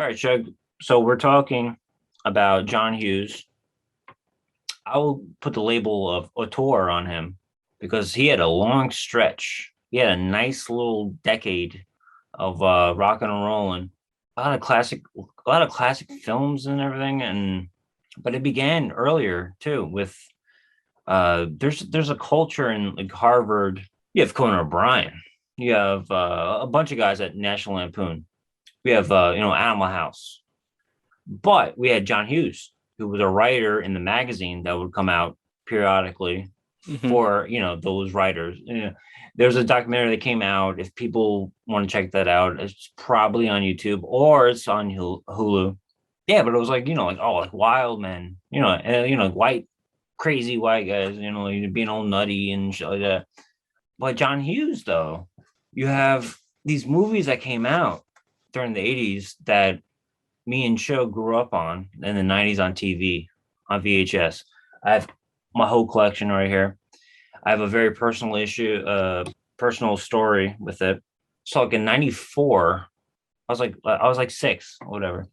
right, Shug. So we're talking about John Hughes. I will put the label of auteur on him because he had a long stretch. He had a nice little decade of rocking and rolling. A lot of classic films and everything. And but it began earlier too with there's a culture in like Harvard. You have Conan O'Brien. You have a bunch of guys at National Lampoon. We have Animal House. But we had John Hughes, who was a writer in the magazine that would come out periodically Hmm. for those writers. There's a documentary that came out. If people want to check that out, it's probably on YouTube or it's on Hulu. Yeah, but it was like like wild men, white crazy white guys, being all nutty and shit like that. But John Hughes, though, you have these movies that came out during the 80s that me and Cho grew up on in the 90s on TV, on VHS. I have my whole collection right here. I have a very personal story with it. So like in 94, I was like 6 or whatever.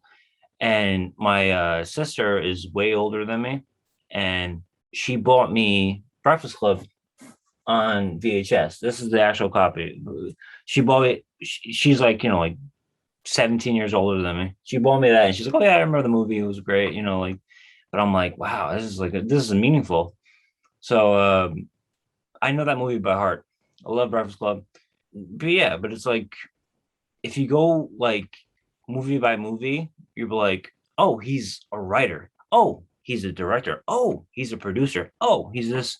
And my sister is way older than me. And she bought me Breakfast Club on VHS. This is the actual copy. She bought it. She's like, 17 years older than me. She bought me that and she's like, oh yeah, I remember the movie. It was great, but I'm like, wow, this is meaningful. So I know that movie by heart. I love Breakfast Club. But yeah, but it's like if you go like movie by movie, you're like, oh, he's a writer. Oh, he's a director. Oh, he's a producer. Oh, he's this.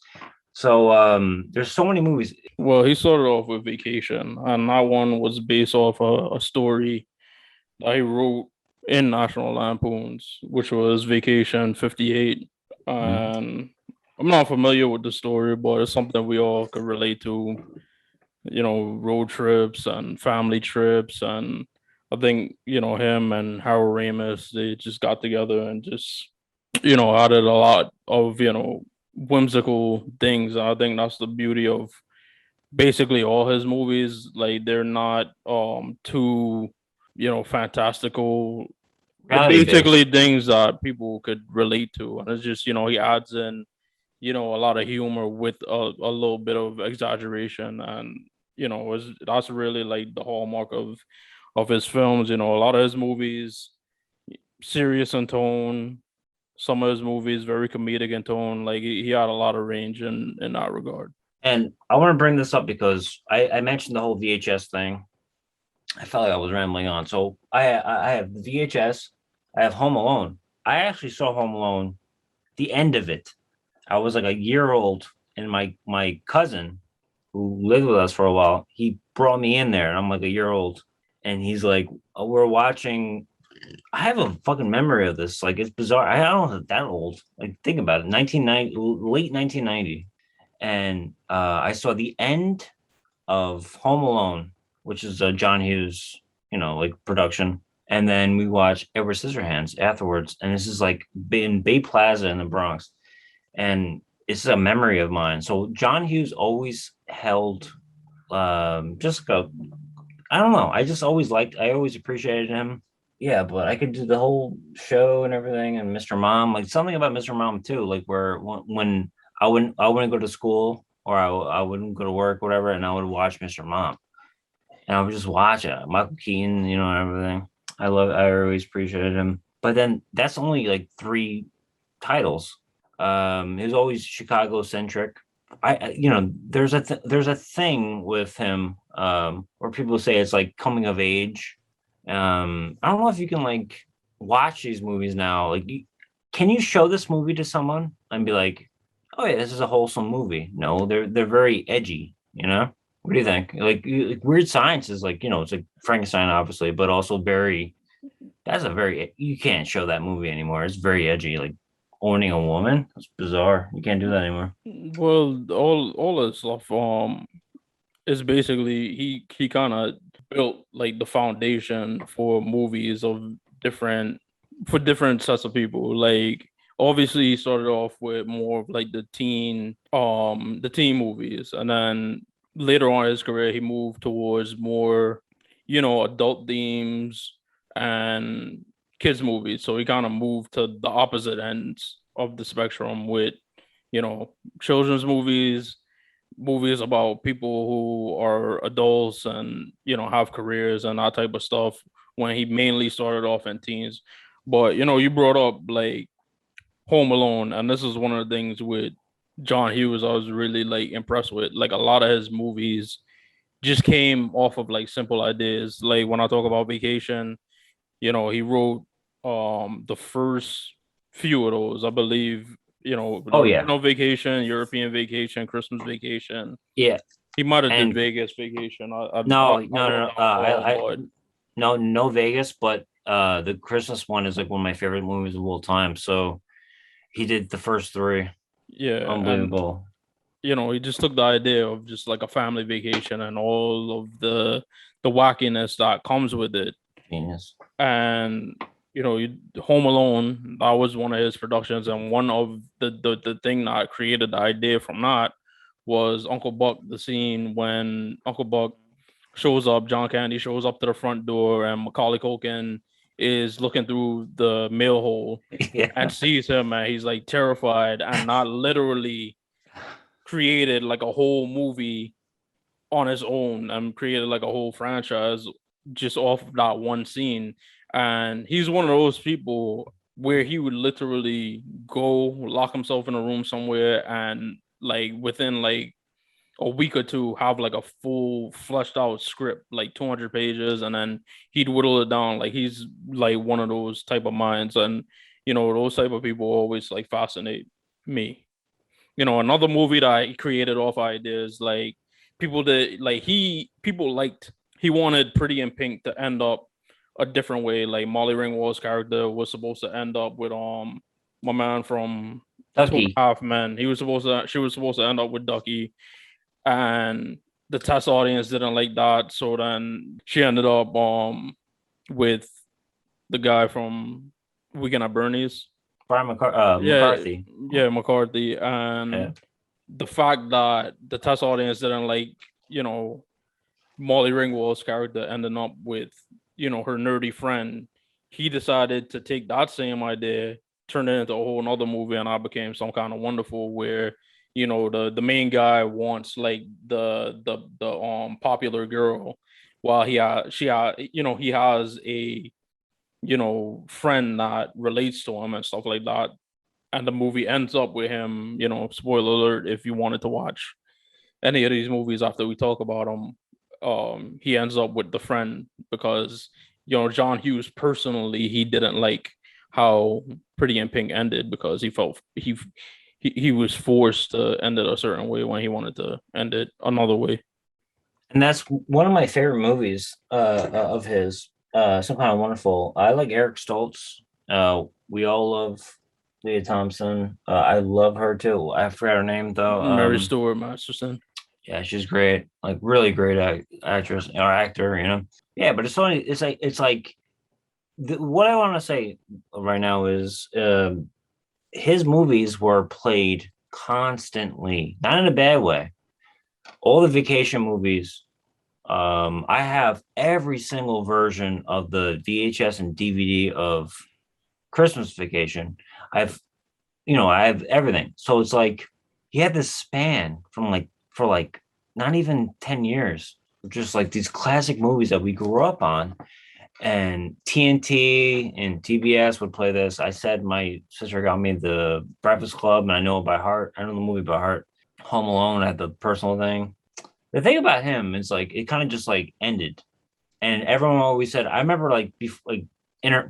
So there's so many movies. Well, he started off with Vacation, and that one was based off a story that he wrote in National Lampoons, which was Vacation 58. Mhm. And I'm not familiar with the story, but it's something we all could relate to, road trips and family trips. And I think, him and Harold Ramis, they just got together and just, added a lot of, whimsical things. And I think that's the beauty of basically all his movies. Like they're not too, fantastical. They're Reality basically based. things that people could relate to. And it's just, he adds in, a lot of humor with a little bit of exaggeration. And, that's really like the hallmark of his films. A lot of his movies serious in tone. Some of his movies very comedic in tone. Like he had a lot of range in that regard. And I want to bring this up because I mentioned the whole VHS thing. I felt like I was rambling on. So I have the VHS. I have Home Alone. I actually saw Home Alone, the end of it. I was like a year old, and my cousin who lived with us for a while, he brought me in there, and I'm like a year old, and he's like, oh, we're watching. I have a fucking memory of this. Like it's bizarre. I don't know that old. Like think about it, 1990, late 1990, and I saw the end of Home Alone, which is a John Hughes, like production. And then we watched Edward Scissorhands afterwards. And this is like in Bay Plaza in the Bronx. And it's a memory of mine. So John Hughes always held just go. I don't know. I always appreciated him. Yeah, but I could do the whole show and everything and Mr. Mom, like something about Mr. Mom too, like where when I wouldn't go to school or I wouldn't go to work, whatever, and I would watch Mr. Mom. And I would just watch it. Michael Keaton, and everything. I always appreciated him. But then that's only like 3 titles. He was always Chicago centric. There's a thing with him where people say it's like coming of age. I don't know if you can like watch these movies now. Like, can you show this movie to someone and be like, "Oh yeah, this is a wholesome movie"? No, they're very edgy. What do you think? Like Weird Science is like it's like Frankenstein, obviously, but also very. That's a very you can't show that movie anymore. It's very edgy. Like owning a woman. That's bizarre. You can't do that anymore. Well, all that stuff is basically he kind of built like the foundation for movies of different for different sets of people. Like obviously he started off with more of like the teen movies, and then later on in his career he moved towards more adult themes, and kids movies. So he kind of moved to the opposite ends of the spectrum with, children's movies, movies about people who are adults and have careers and that type of stuff. When he mainly started off in teens, but you brought up like Home Alone, and this is one of the things with John Hughes I was really like impressed with. Like a lot of his movies just came off of like simple ideas. Like when I talk about Vacation, he wrote the first few of those, I believe, the Oh yeah, original Vacation, European Vacation, Christmas Vacation. yeah. He might have did And Vegas Vacation. I no, don't no, no, know no. that one well, I but no, no Vegas, but the Christmas one is like one of my favorite movies of all time. So he did the first three. yeah, and Unbelievable. he just took the idea of just like a family vacation and all of the wackiness that comes with it. Genius. And Home Alone, that was one of his productions, and one of the thing that created the idea from that was Uncle Buck. The scene when Uncle Buck shows up, John Candy shows up to the front door, and Macaulay Culkin is looking through the mail hole and Yeah. sees him, and he's like terrified, and not literally created like a whole movie on his own and created like a whole franchise just off of that one scene. And he's one of those people where he would literally go lock himself in a room somewhere and like within like a week or two have like a full fleshed out script, like 200 pages, and then he'd whittle it down. Like he's like one of those type of minds, and those type of people always like fascinate me. Another movie that he created off ideas, like people that like people liked. He wanted Pretty in Pink to end up a different way. Like Molly Ringwald's character was supposed to end up with my man from Two and Ducky. a Half Men. She was supposed to end up with Ducky, and the test audience didn't like that. So then she ended up with the guy from Weekend at Bernie's. Yeah, McCarthy. yeah, McCarthy, Yeah. and the fact that the test audience didn't like, you know, Molly Ringwald's character ending up with, her nerdy friend, he decided to take that same idea, turn it into a whole another movie, and I became some kind of wonderful where, the main guy wants like the popular girl while he has a friend that relates to him and stuff like that, and the movie ends up with him, spoiler alert if you wanted to watch any of these movies after we talk about them, he ends up with the friend because John Hughes personally he didn't like how Pretty in Pink ended because he felt he was forced to end it a certain way when he wanted to end it another way. And that's one of my favorite movies of his. Some kind of wonderful. I like Eric Stoltz. We all love Leah Thompson. I love her too. I forgot her name though. Mary Stuart Masterson. Yeah, she's great. Like really great actress or actor. Yeah, but it's funny. It's like what I want to say right now is his movies were played constantly, not in a bad way. All the vacation movies. I have every single version of the VHS and DVD of Christmas Vacation. I've, I have everything. So it's like he had this span from like for like not even 10 years, just like these classic movies that we grew up on. And TNT and TBS would play this. I said my sister got me the Breakfast Club, and I know it by heart. I know the movie by heart. Home Alone, I had the personal thing. The thing about him is like it kind of just like ended, and everyone always said. I remember like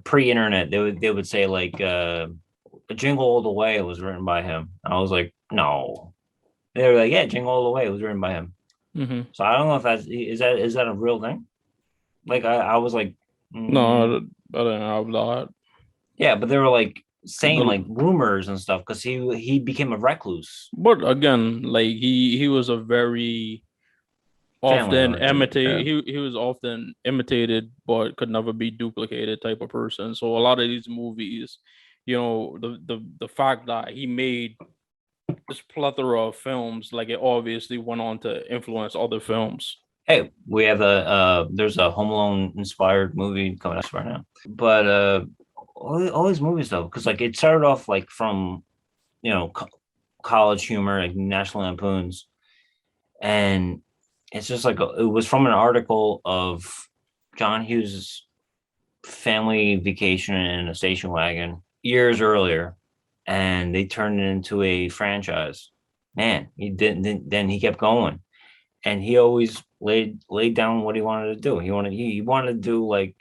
pre-internet, they would say like Jingle All the Way was written by him. I was like, no. They were like, yeah, Jingle All the Way was written by him. Mm-hmm. So I don't know if is that a real thing. Like I was like, No, mm, I didn't have that. yeah, but they were like saying The like rumors and stuff because he became a recluse, But again, like he was a very family often oriented. imitate Yeah. he was often imitated but could never be duplicated type of person. So a lot of these movies, the fact that he made this plethora of films, like it obviously went on to influence other films. Hey, we have a there's a Home Alone inspired movie coming out right now. But all these movies though, because like it started off like from college humor, like National Lampoons, and it's just like it was from an article of John Hughes' family vacation in a station wagon years earlier, and they turned it into a franchise. Man, he didn't. Then he kept going, and he always laid down what he wanted to do. He wanted to do like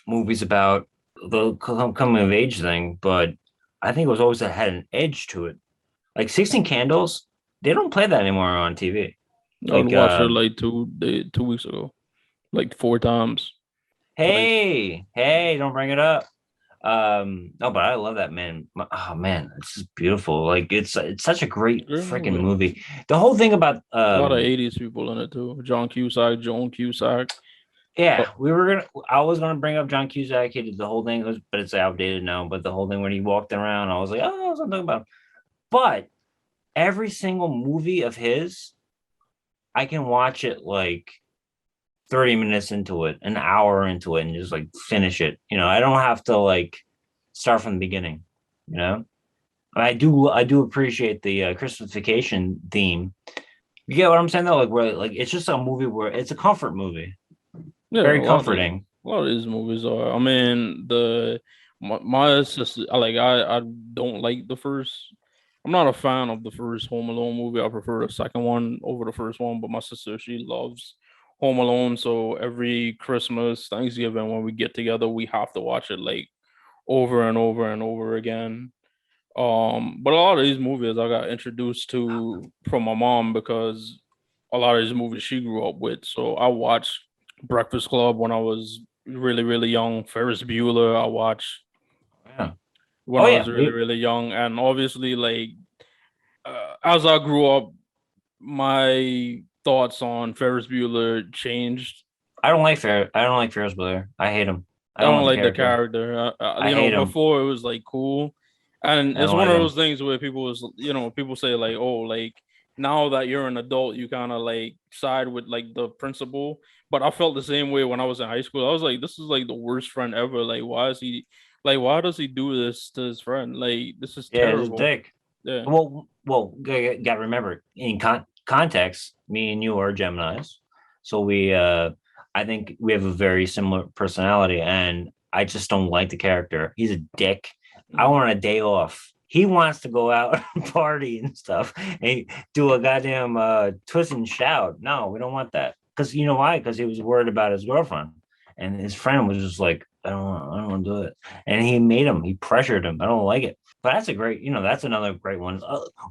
movies about the coming of age thing, but I think it was always had an edge to it. Like 16 Candles, they don't play that anymore on TV. I Like watched it like 2 weeks ago, like 4 times. Like, hey, don't bring it up. No, but I love that man. Oh man, it's just beautiful. Like it's such a great great freaking movie. movie. The whole thing about A lot of 80s people in it too. John Cusack, Joan Cusack. yeah, Oh, I was gonna bring up John Cusack. He did the whole thing, but it's outdated now. But the whole thing when he walked around, I was like, oh, something about him. But every single movie of his, I can watch it like 30 minutes into it, an hour into it, and just like finish it. I don't have to like start from the beginning, you know? I do appreciate the Christmas vacation theme. You get what I'm saying though? Like where like it's just a movie where it's a comfort movie. yeah, Very comforting. a lot of these movies are. I mean, my sister, I don't like the first. I'm not a fan of the first Home Alone movie. I prefer the second one over the first one. But my sister, she loves Home Alone. So every Christmas, Thanksgiving, when we get together, we have to watch it like over and over and over again. But a lot of these movies I got introduced to from my mom because a lot of these movies she grew up with. So I watched Breakfast Club when I was really, really young. Ferris Bueller, I watched Yeah. when Oh I yeah. was really, really young. And obviously, like, as I grew up, my thoughts on Ferris Bueller changed. I don't like Ferris Bueller. I hate him. I I don't don't want the like the character. character. I hate him. Before it was like cool, and I it's don't one like of him. those things where people say like, oh, like now that you're an adult, you kind of like side with like the principal. But I felt the same way when I was in high school. I was like, this is like the worst friend ever. Why does he do this to his friend? Like, this is Yeah, he's a terrible. dick. Yeah. Well, got to remember in context, me and you are Geminis, so I think we have a very similar personality, and I just don't like the character. He's a dick. I Mhm. want a day off. He wants to go out and party and stuff, and do a goddamn twist and shout. No, we don't want that. Because you know why? Because he was worried about his girlfriend, and his friend was just like, I don't want to do it, and he made him. He pressured him. I don't like it. But that's a great, that's another great one.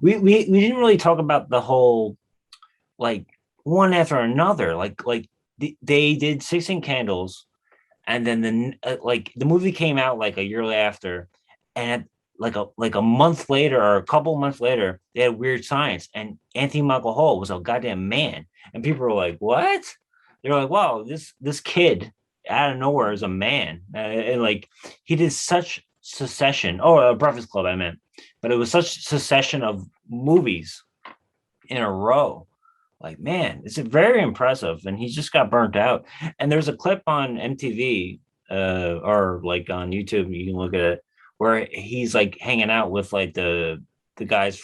We didn't really talk about the whole like one after another. Like they did 16 Candles, and then like the movie came out like a year after, and like a month later or a couple months later, they had Weird Science, and Anthony Michael Hall was a goddamn man, and people were like, "What?" They're like, "Wow, this kid out of nowhere is a man," and like he did such succession. Oh, Breakfast Club, I meant, but it was such succession of movies in a row. Like, man, it's very impressive. And he just got burnt out. And there's a clip on MTV or like on YouTube, you can look at it, where he's like hanging out with like the guys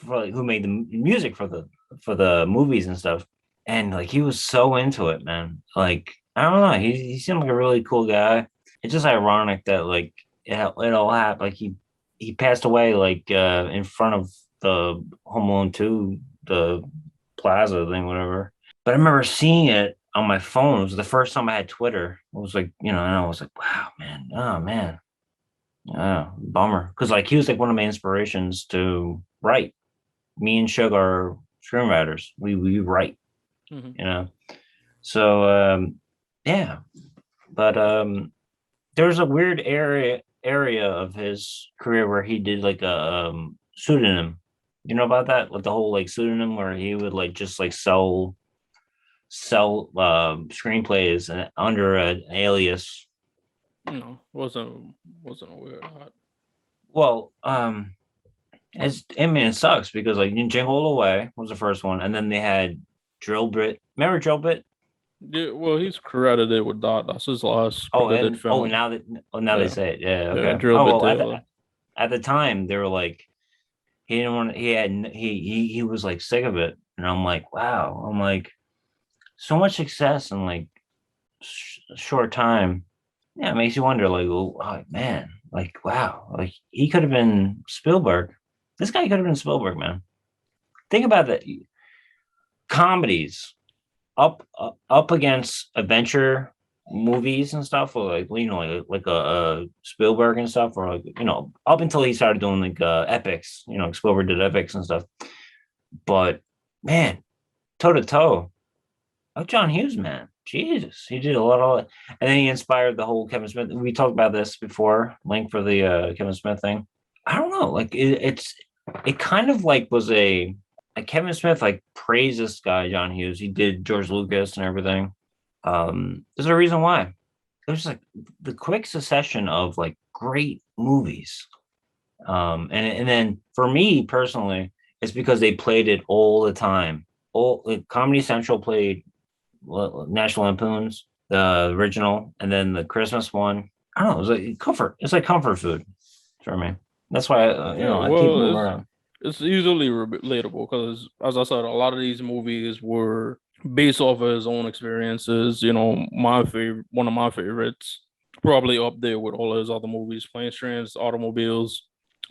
who made the music for the movies and stuff. And like he was so into it, man. Like, I don't know. He seemed like a really cool guy. It's just ironic that like it all happened. Like he passed away like in front of the Home Alone 2, the plaza thing, whatever. But I remember seeing it on my phone. It was the first time I had Twitter. It was like, and I was like, wow, man. Oh man. Yeah, bummer. Because like he was like one of my inspirations to write. Me and Shug are screenwriters. We write, Mhm. you know. So yeah. But there's a weird area of his career where he did like a pseudonym. You know about that? Like the whole like pseudonym where he would like just like sell screenplays and under an alias. No, wasn't aware of that. Well, I mean it sucks because like Jingle All the Way was the first one, and then they had Drill Bit. Remember Drill Bit? Yeah, well, he's credited with that. That's his last Oh, credited and film. now they Yeah, say it. Yeah, yeah, okay. Drill Oh Bit well, Taylor. at the time they were like he didn't want he had he was like sick of it, and I'm like, wow. I'm like so much success in like short time. Yeah, it makes you wonder, like, oh, man, like, wow, like he could have been Spielberg. This guy could have been Spielberg, man. Think about that. Comedies up against adventure movies and stuff, or like like a Spielberg and stuff, or like up until he started doing like epics. Spielberg did epics and stuff. But man, toe to toe, oh John Hughes, man, Jesus, he did a lot of, and then he inspired the whole Kevin Smith. We talked about this before, link for the Kevin Smith thing. I don't know, like it kind of like was a like Kevin Smith like praised this guy John Hughes. He did George Lucas and everything. There's a reason why. It was like the quick succession of like great movies. And then for me personally, it's because they played it all the time. All like Comedy Central played National Lampoons, the original, and then the Christmas one. I don't know. It's like comfort. It's like comfort food for me. That's why Yeah, I keep well, moving around. it's easily relatable because, as I said, a lot of these movies were based off of his own experiences. My favorite, one of my favorites, probably up there with all of his other movies, Planes, Trains, Automobiles,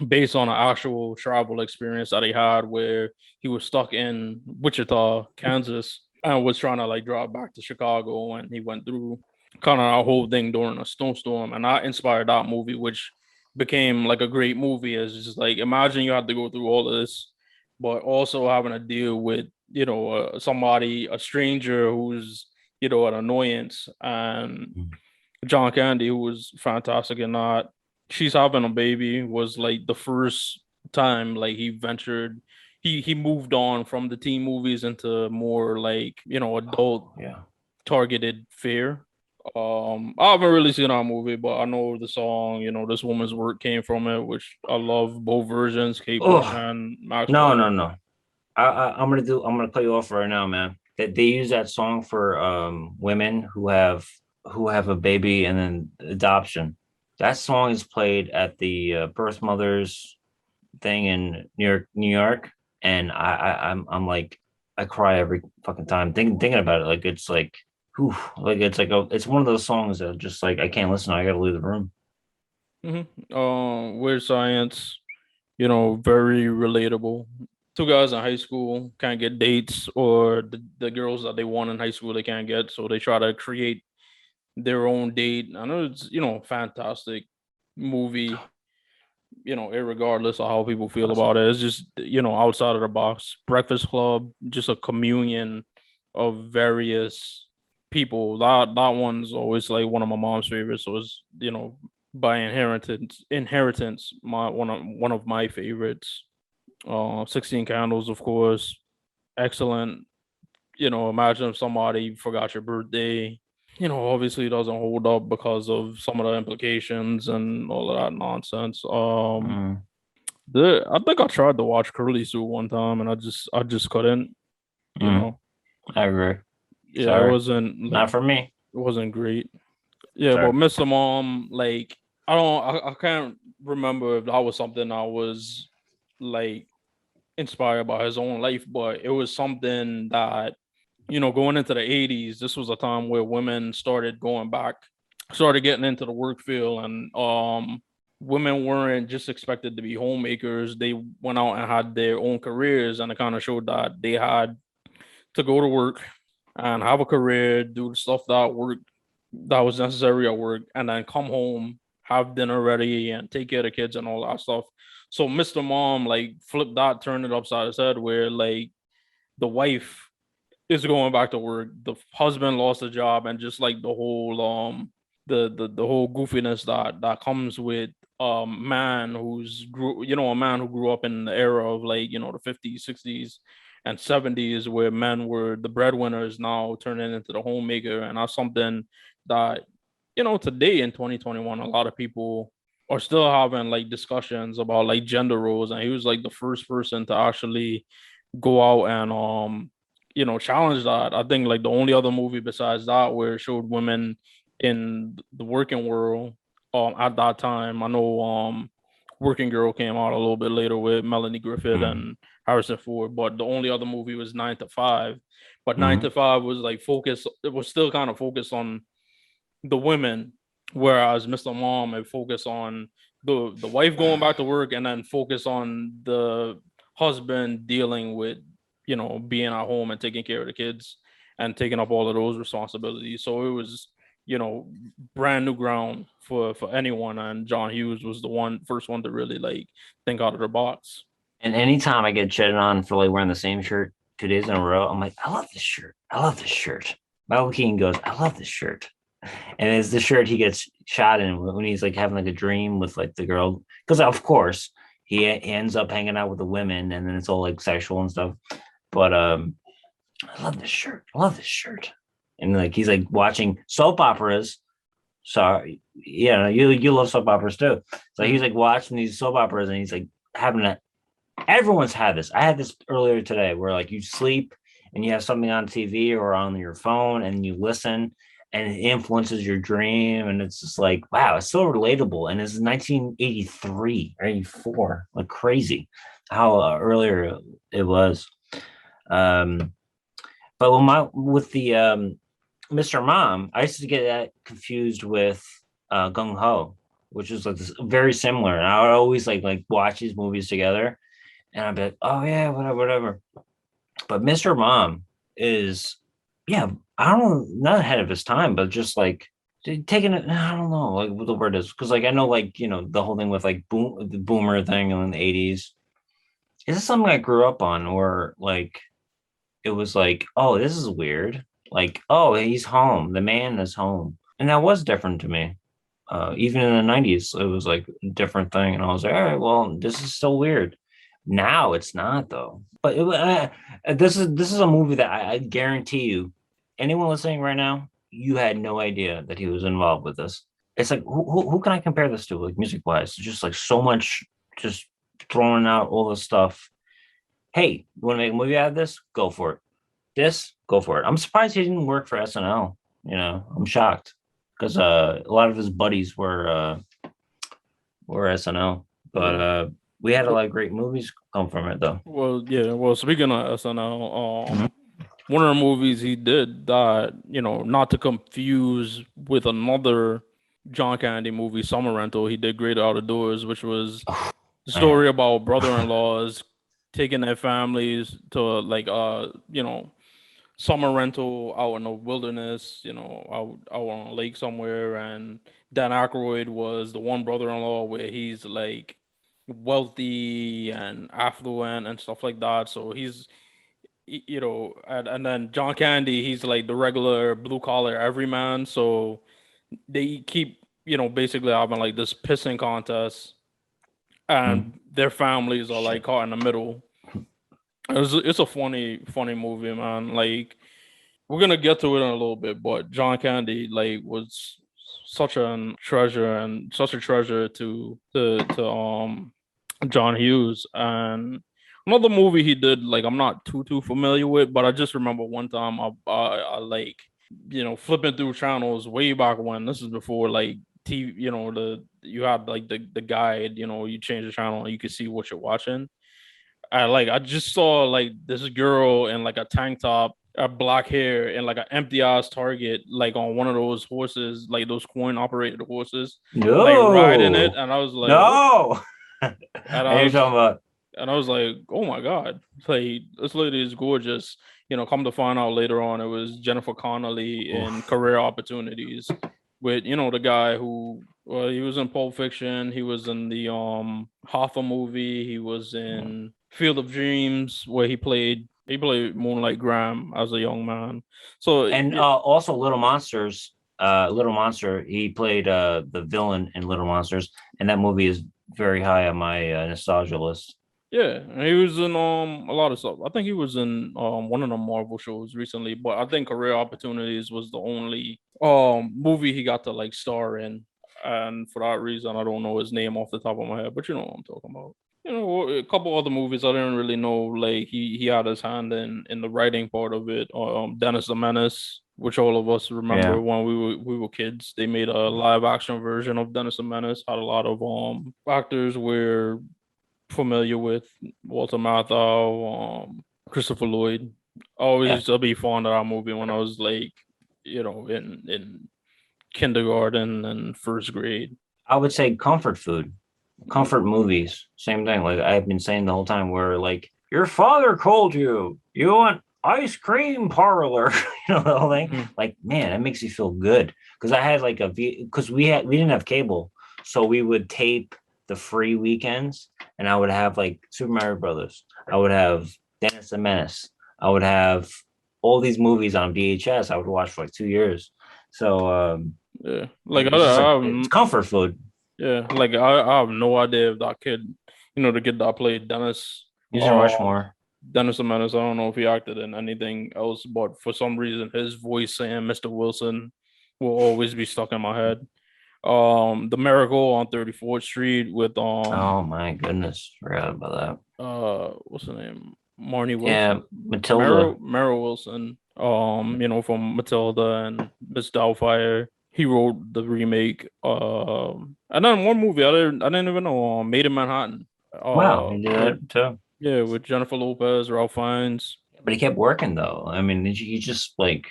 based on an actual travel experience that he had where he was stuck in Wichita, Kansas, and was trying to like drive back to Chicago, and he went through kind of that whole thing during a snowstorm, and that inspired that movie, which became like a great movie. Is just like imagine you had to go through all of this, but also having to deal with somebody, a stranger who's an annoyance, and John Candy, who was fantastic in that. She's Having a Baby was like the first time like he ventured. He moved on from the teen movies into more like adult Yeah. targeted fare. I haven't really seen that movie, but I know the song, This Woman's Work came from it, which I love both versions, Kate Bush Oh and Max no, Black. no, no. I'm gonna cut you off right now, man. That they use that song for women who have a baby and then adoption. That song is played at the birth mothers thing in New York, and I'm like I cry every fucking time thinking about it. Like it's like, whew, like it's like it's one of those songs that just like I can't listen. I gotta leave the room. Weird Science, very relatable. Two guys in high school can't get dates, or the girls that they want in high school they can't get, so they try to create their own date. I know it's fantastic movie, irregardless of how people feel Awesome. about it. It's just, outside of the box. Breakfast Club, just a communion of various people. That one's always like one of my mom's favorites. So it's, by inheritance, my one of my favorites. 16 Candles, of course. Excellent. Imagine if somebody forgot your birthday. Obviously it doesn't hold up because of some of the implications and all of that nonsense. Mm, I think I tried to watch Curly Sue one time and I just couldn't, you mm, know. I agree. Yeah, Sorry, it not for me. wasn't great. Yeah, but Sorry. Mr. Mom, like I can't remember if that was something I was like inspired by his own life, but it was something that, going into the 80s, this was a time where women started getting into the work field, and women weren't just expected to be homemakers. They went out and had their own careers, and it kind of showed that they had to go to work and have a career, do the stuff that was necessary at work, and then come home, have dinner ready, and take care of the kids and all that stuff. So Mr. Mom like flipped that, turned it upside his head, where like the wife is going back to work, the husband lost a job, and just like the whole goofiness that comes with man a man who grew up in the era of like the 50s, 60s, and 70s, where men were the breadwinners, now turning into the homemaker. And that's something that today in 2021 a lot of people are still having like discussions about like gender roles, and he was like the first person to actually go out and challenge that. I think like the only other movie besides that where it showed women in the working world at that time. I know Working Girl came out a little bit later with Melanie Griffith Mm-hmm. and Harrison Ford, but the only other movie was 9 to 5. But Nine Mm-hmm. to Five was like focused. It was still kind of focused on the women, whereas Mr. Mom had focused on the wife going back to work, and then focus on the husband dealing with being at home and taking care of the kids and taking up all of those responsibilities. So it was you know brand new ground for anyone, and John Hughes was the first one to really like think out of the box. And anytime I get shitted on for like wearing the same shirt 2 days in a row, I'm like, I love this shirt. I love this shirt. Michael Keaton goes, I love this shirt. And it's the shirt he gets shot in when he's like having like a dream with like the girl. Because of course he ends up hanging out with the women and then it's all like sexual and stuff. But I love this shirt. I love this shirt. And like he's like watching soap operas. Sorry, yeah, you love soap operas too. So he's like watching these soap operas and he's like having a everyone's had this. I had this earlier today where like you sleep and you have something on TV or on your phone and you listen and it influences your dream. And it's just like, wow, it's so relatable. And it's 1983 or 84, like crazy how earlier it was. Um, but with the Mr. Mom, I used to get that confused with Gung Ho, which is like this, very similar. And I would always like watch these movies together and I'd be like, oh yeah, whatever, whatever. But Mr. Mom is, yeah, I don't know, not ahead of his time, but just like taking it. I don't know, like what the word is, because like I know, like the whole thing with like the boomer thing in the '80s. Is this something I grew up on, or like it was like, oh, this is weird. Like, oh, he's home. The man is home, and that was different to me. Even in the '90s, it was like a different thing, and I was like, all right, well, this is still weird. Now it's not though. But this is a movie that I guarantee you, anyone listening right now, you had no idea that he was involved with this. It's like who can I compare this to, like music wise? Just like so much, just throwing out all this stuff. Hey, you want to make a movie out of this? Go for it. This, go for it. I'm surprised he didn't work for SNL. I'm shocked because a lot of his buddies were SNL, but Yeah. we had a lot of great movies come from it though. Well, yeah. Well, speaking of SNL, Mhm. one of the movies he did that, not to confuse with another John Candy movie, Summer Rental, he did Great Out of Doors, which was Oh, the man. story about brother-in-laws taking their families to like summer rental out in the wilderness, out on a lake somewhere. And Dan Aykroyd was the one brother-in-law where he's like wealthy and affluent and stuff like that. So and then John Candy, he's like the regular blue collar everyman. So they keep, basically having like this pissing contest, Mhm. and their families are like Shit. caught in the middle. It's a funny movie, man. Like, we're gonna get to it in a little bit, but John Candy like was such a treasure, and such a treasure to John Hughes. And another movie he did, like, I'm not too familiar with, but I just remember one time I like flipping through channels way back when. This is before like TV, you had like the guide, you change the channel and you could see what you're watching. I just saw like this girl in like a tank top, black hair, and like an empty ass Target, like on one of those horses, like those coin operated horses, like riding it, No, and I was like, what? no. And And you're talking about I was like, oh my god, like this lady is gorgeous. Come to find out later on, it was Jennifer Connelly in oof. Career Opportunities with the guy who, well, he was in Pulp Fiction, he was in the Hoffa movie, he was in Field of Dreams where he played Moonlight Graham as a young man. So And also Little Monsters. Little Monster. He played the villain in Little Monsters, and that movie is very high on my nostalgia list. yeah, and he was in a lot of stuff. I think he was in one of the Marvel shows recently, but I think Career Opportunities was the only movie he got to like star in. And for that reason, I don't know his name off the top of my head, but you know what I'm talking about. A couple other movies I didn't really know. Like he had his hand in the writing part of it. Dennis the Menace, which all of us remember Yeah. when we were kids. They made a live action version of Dennis the Menace. Had a lot of actors we're familiar with. Walter Matthau, Christopher Lloyd. I always Yeah. used to be fond of that movie when I was like, in kindergarten and first grade. I would say comfort food, comfort movies, same thing. Like I've been saying the whole time, where like your father called you want ice cream parlor, the whole thing. Mhm. Like, man, that makes you feel good. Because I had like because we didn't have cable, so we would tape the free weekends, and I would have like Super Mario Brothers. I would have Dennis the Menace. I would have all these movies on VHS. I would watch for like 2 years. So Yeah, like it's just like it's comfort food. yeah, like I have no idea if that kid, the kid that played He's in Rushmore. Dennis the Menace. I don't know if he acted in anything else, but for some reason, his voice saying Mr. Wilson will always be stuck in my head. The Miracle on 34th Street with Oh my goodness, forgot about what's the name? Marnie that. Yeah, Wilson, Matilda. Meryl Wilson. From Matilda and Miss Doubtfire. He wrote the remake. And then one movie I didn't even know. Made in Manhattan. Wow, he did With that too. Yeah, with Jennifer Lopez, Ralph Fiennes. But he kept working though. I mean, he just like,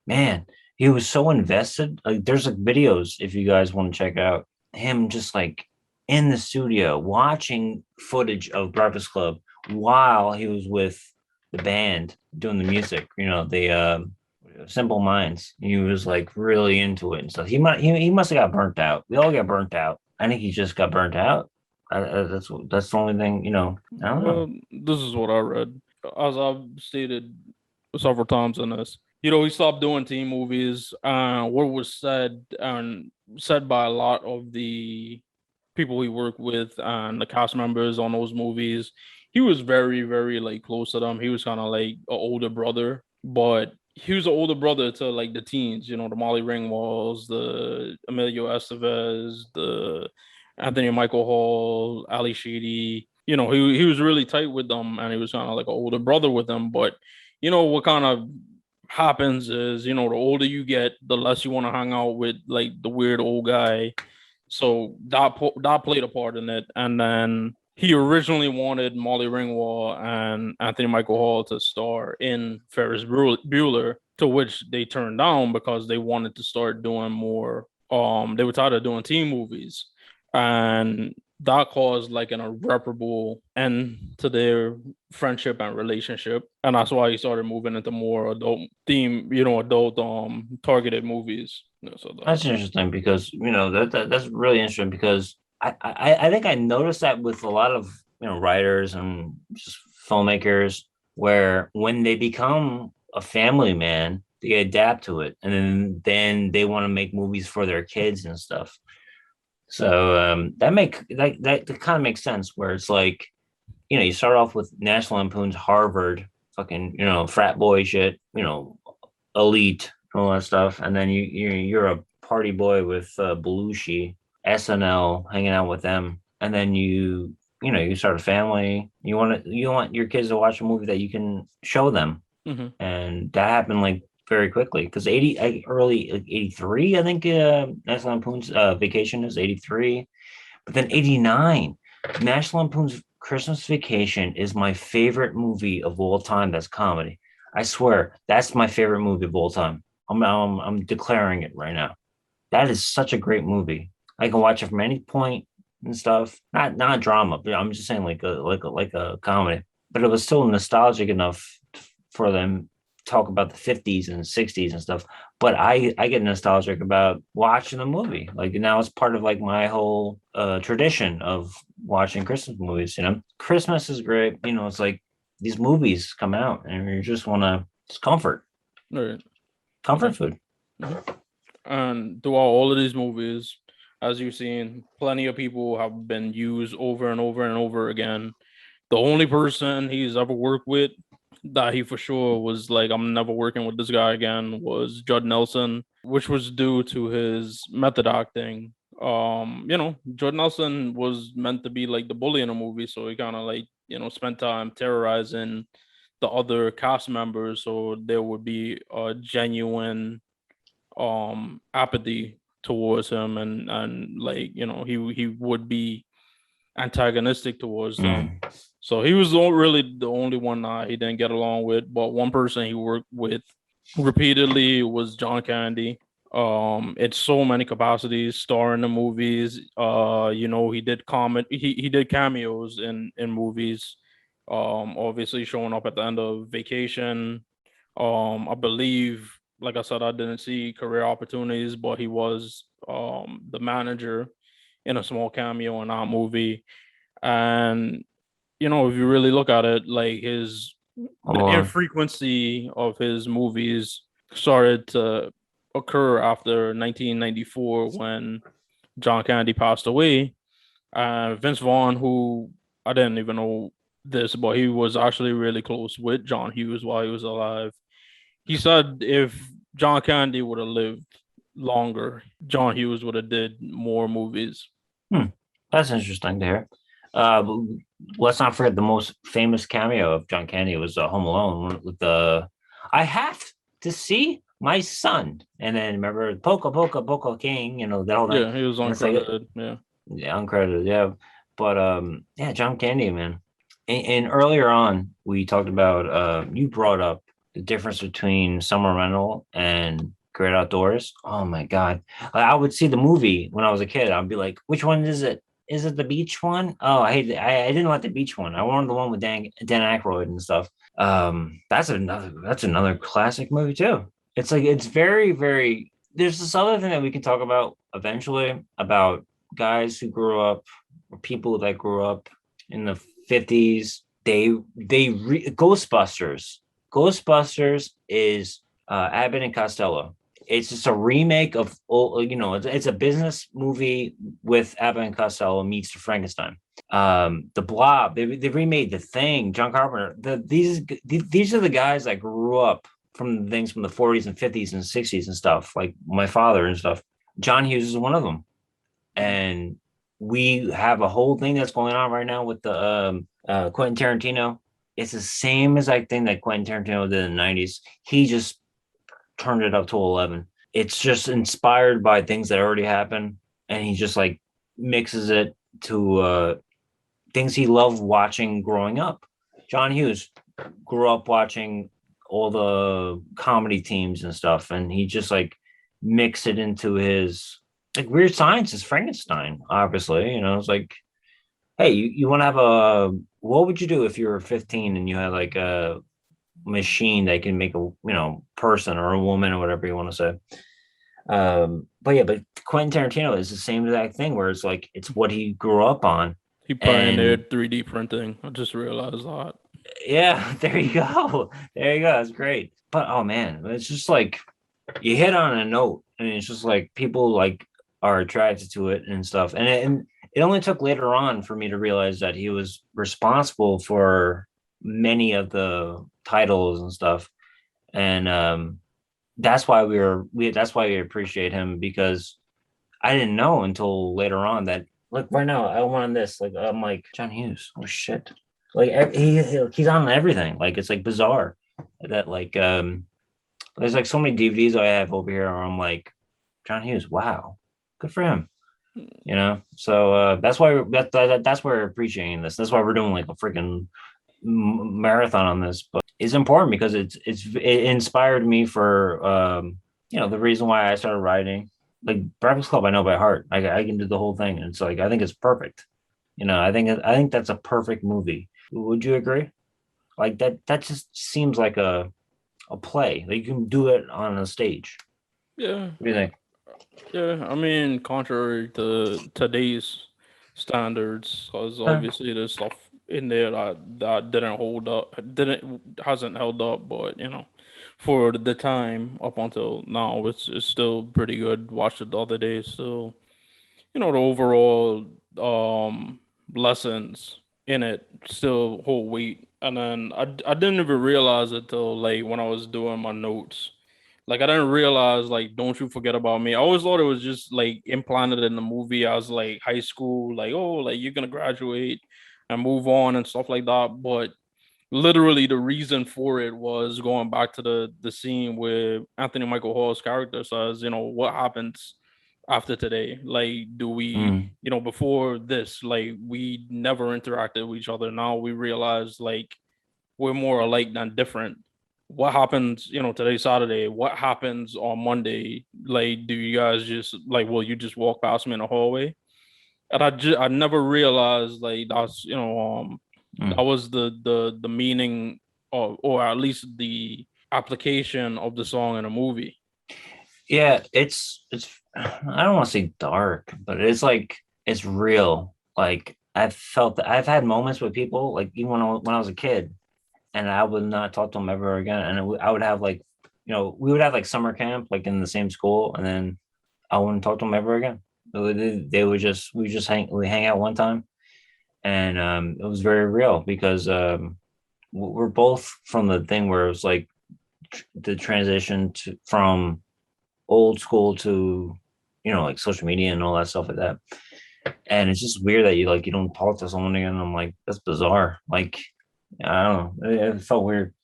man, he was so invested. Like, there's like videos if you guys want to check out him just like in the studio watching footage of Breakfast Club while he was with the band doing the music. The Simple Minds. He was like really into it and stuff. He must have got burnt out. We all got burnt out. I think he just got burnt out. That's the only thing. I don't know. This is what I read. As I've stated several times in this, he stopped doing teen movies. What was said by a lot of the people he worked with and the cast members on those movies, he was very, very like close to them. He was kind of like an older brother, but he was an older brother to like the teens, the Molly Ringwalds, the Emilio Estevez, the Anthony Michael Hall, Ali Sheedy. He was really tight with them, and he was kind of like an older brother with them. But what kind of happens is, the older you get, the less you want to hang out with like the weird old guy. So that played a part in it. And then he originally wanted Molly Ringwald and Anthony Michael Hall to star in Ferris Bueller, to which they turned down because they wanted to start doing more. They were tired of doing teen movies, and that caused like an irreparable end to their friendship and relationship, and that's why he started moving into more adult theme, adult targeted movies. That's interesting because that's really interesting because I think I noticed that with a lot of writers and just filmmakers where when they become a family man, they adapt to it, and then they want to make movies for their kids and stuff. So that kind of makes sense where it's like you start off with National Lampoon's Harvard, fucking frat boy shit, elite, all that stuff, and then you're a party boy with Belushi, SNL, hanging out with them, and then you start a family. You want your kids to watch a movie that you can show them, Mhm. and that happened like very quickly because early like 83, I think National Lampoon's Vacation is 83, but then 89, National Lampoon's Christmas Vacation is my favorite movie of all time. That's comedy. I swear, that's my favorite movie of all time. I'm declaring it right now. That is such a great movie. I can watch it from any point and stuff. Not drama, but I'm just saying like a comedy. But it was still nostalgic enough for them to talk about the 50s and 60s and stuff. But I get nostalgic about watching the movie. Like now it's part of like my whole tradition of watching Christmas movies. Christmas is great. It's like these movies come out and you just want to just All right. comfort Okay. food. Mhm. And throughout all of these movies, as you've seen, plenty of people have been used over and over and over again. The only person he's ever worked with that he for sure was like, I'm never working with this guy again, was Judd Nelson, which was due to his method acting. Jordan Nelson was meant to be like the bully in the movie, so he kind of like, spent time terrorizing the other cast members, so there would be a genuine apathy towards him, and like, he would be antagonistic towards them. Mm. So he was really the only one he didn't get along with. But one person he worked with repeatedly was John Candy. It's so many capacities, starring in the movies. He did he did cameos in movies. Obviously showing up at the end of Vacation. I believe, like I said, I didn't see career opportunities, but he was the manager in a small cameo in that movie. And if you really look at it, like the Or infrequency of his movies started to occur after 1994 when John Kennedy passed away. Vince Vaughn, who I didn't even know this, but he was actually really close with John Hughes while he was alive. He said if John Kennedy would have lived longer, John Hughes would have did more movies. hmm, that's interesting to hear. But let's not forget the most famous cameo of John Candy was Home Alone with the "I have to see my son," and then remember "Poca Poca Poca King," that whole thing. Yeah, he was And it's like, uncredited. Yeah. yeah, uncredited, yeah. But yeah, John Candy, man. And earlier on, we talked about you brought up the difference between summer rental and great outdoors. Oh my God. I would see the movie when I was a kid. I'd be like, which one is it? Is it the beach one? Oh, I hate it. I didn't like the beach one. I wanted the one with Dan Aykroyd and stuff. That's another classic movie too. It's like it's very, very there's this other thing that we can talk about eventually about guys who grew up or people that grew up in the 50s. Ghostbusters. Ghostbusters is Abbott and Costello. It's just a remake of it's a business movie with Abbott and Costello meets the Frankenstein. The Blob, they remade The Thing, John Carpenter. These are the guys that grew up from things from the 40s and 50s and 60s and stuff, like my father and stuff. John Hughes is one of them. And we have a whole thing that's going on right now with the Quentin Tarantino. It's the same exact thing that Quentin Tarantino did in the 90s. He just turned it up to 11. It's just inspired by things that already happened, and he just like mixes it to things he loved watching growing up. John Hughes grew up watching all the comedy teams and stuff, and he just like mixed it into his like Weird Science is Frankenstein, obviously. It's like, hey, you want to have what would you do if you were 15 and you had like a machine that can make a person or a woman or whatever you want to say. But yeah, but Quentin Tarantino is the same exact thing where it's like it's what he grew up on. He And pioneered 3D printing. I just realized that. yeah, there you go. There you go. It's great. But oh man, it's just like you hit on a note, and it's just like people like are attracted to it and stuff. And it only took later on for me to realize that he was responsible for many of the titles and stuff. And that's why that's why we appreciate him because I didn't know until later on that like right now I want this like I'm like John Hughes. Oh shit! Like he's on everything. Like it's like bizarre that like there's like so many DVDs I have over here where I'm like John Hughes. Wow, good for him. So that's why that's why we're appreciating this. That's why we're doing like a freaking marathon on this. But it's important because it inspired me for the reason why I started writing. Like Breakfast Club, I know by heart. I can do the whole thing, and it's like I think it's perfect. I think that's a perfect movie. Would you agree? Like that just seems like a play. Like you can do it on a stage. Yeah, What do you think? yeah. I mean, contrary to today's standards, because Uh, obviously there's stuff in there that didn't hold up, didn't hasn't held up, but for the time up until now, it's still pretty good. Watched it the other day, so the overall lessons in it still hold weight. And then I didn't even realize it till like when I was doing my notes, Like I didn't realize like "Don't You Forget About Me." I always thought it was just like implanted in the movie as like high school, like oh, like you're gonna graduate and move on and stuff like that. But literally, the reason for it was going back to the scene where Anthony Michael Hall's character says, you know, what happens after today? Like, do we, Mm. you know, before this, like we never interacted with each other. Now we realize like we're more alike than different. What happens, you know, today Saturday? What happens on Monday? Like, do you guys just like, will you just walk past me in the hallway? And I never realized like that's that Mm. was the meaning or at least the application of the song in a movie. Yeah, it's I don't want to say dark, but it's like it's real. Like I've felt that I've had moments with people, like even when I was a kid, and I would not talk to them ever again. And I would have like, we would have like summer camp, like in the same school, and then I wouldn't talk to them ever again. They would just we hang out one time, and it was very real because we're both from the thing where it was like the transition from old school to like social media and all that stuff like that. And it's just weird that you don't talk to someone again. I'm like, that's bizarre. Like, I don't know. It felt weird.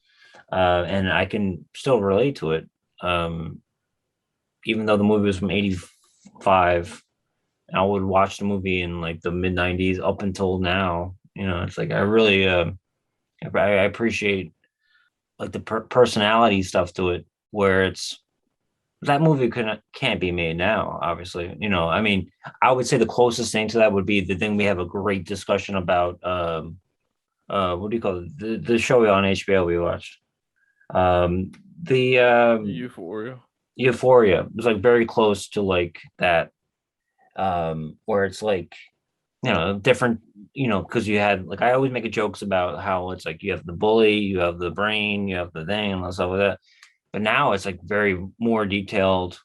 And I can still relate to it. Um, Even though the movie was from 85, I would watch the movie in like the mid 90s up until now. It's like I really I appreciate like the personality stuff to it, where it's that movie can't be made now, obviously. I mean, I would say the closest thing to that would be the thing we have a great discussion about. What do you call it? The show on HBO we watched. The Euphoria. Euphoria. It was like very close to like that, where it's like different, because you had like I always make a jokes about how it's like you have the bully, you have the brain, you have the thing and stuff like that. But now it's like very more detailed.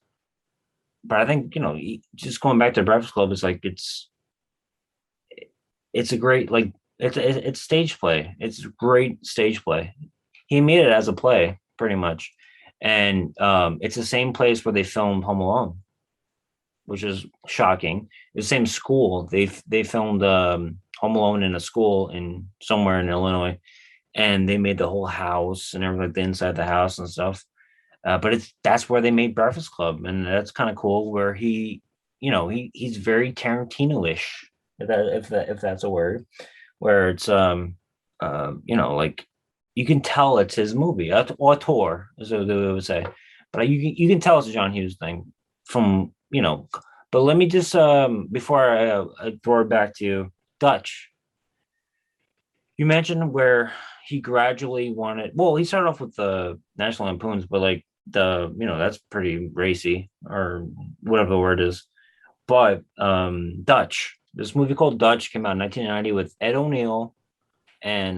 But I think just going back to Breakfast Club, it's like it's a great like it's stage play. It's great stage play. He made it as a play pretty much, and it's the same place where they filmed Home Alone, which is shocking. The same school they filmed Home Alone in a school in somewhere in Illinois, and they made the whole house and everything, like the inside the house and stuff. But that's where they made Breakfast Club, and that's kind of cool. Where he's very Tarantino-ish, if that's a word, where it's like you can tell it's his movie, auteur, as they would say, but you can tell it's a John Hughes thing from. But let me just before I throw it back to you, Dutch. You mentioned where he gradually wanted. Well, he started off with the National Lampoons, but like that's pretty racy or whatever the word is. But Dutch, this movie called Dutch came out in 1990 with Ed O'Neill and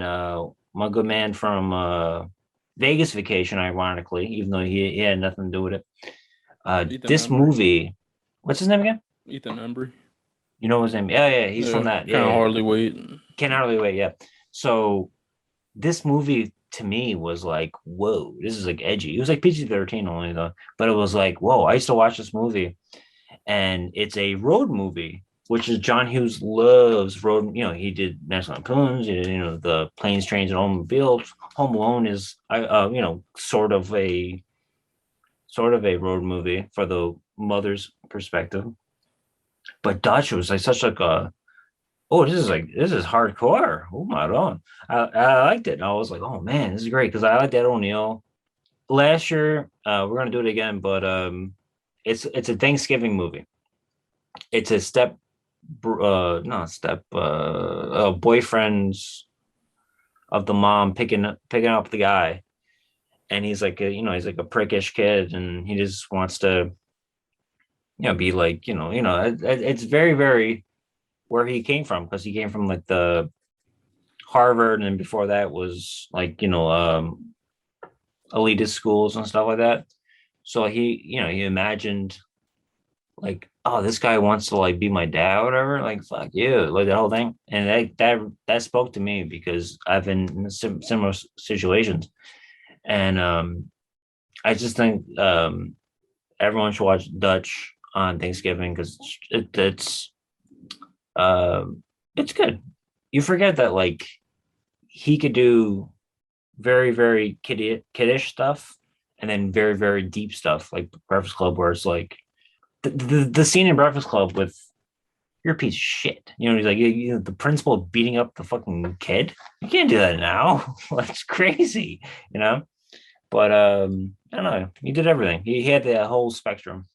my good man from Vegas Vacation, ironically, even though he had nothing to do with it. Ethan This Embry. movie, what's his name again? Ethan Embry. You know his name? Yeah, yeah, he's from Yeah, that. Yeah, can't yeah. hardly wait. Can't hardly wait. Yeah. So this movie to me was like, whoa, this is like edgy. It was like PG-13 only though, but it was like, whoa, I used to watch this movie, and it's a road movie, which is John Hughes loves road. He did National Lampoons, he did, the Planes, Trains, and Automobiles. Home Alone is, sort of a road movie for the mother's perspective. But Dutch was like such like a oh, this is hardcore. Oh my god, I liked it. I was like, oh man, this is great because I like that O'Neill. Last year, we're gonna do it again, but it's a Thanksgiving movie. It's a not step, boyfriends of the mom picking up the guy, and he's like he's like a prickish kid, and he just wants to be like it's very very where he came from because he came from like the Harvard, and before that was like elitist schools and stuff like that. So he imagined like, oh, this guy wants to like be my dad or whatever. Like, fuck you, like that whole thing. And that spoke to me because I've been in similar situations. And I just think everyone should watch Dutch on Thanksgiving because it's good. You forget that like he could do very very kiddish stuff and then very very deep stuff like Breakfast Club, where it's like the scene in Breakfast Club with you're a piece of shit. You know, he's like, the principal beating up the fucking kid. You can't do that now. That's crazy, you know? But I don't know. He did everything. He had the whole spectrum.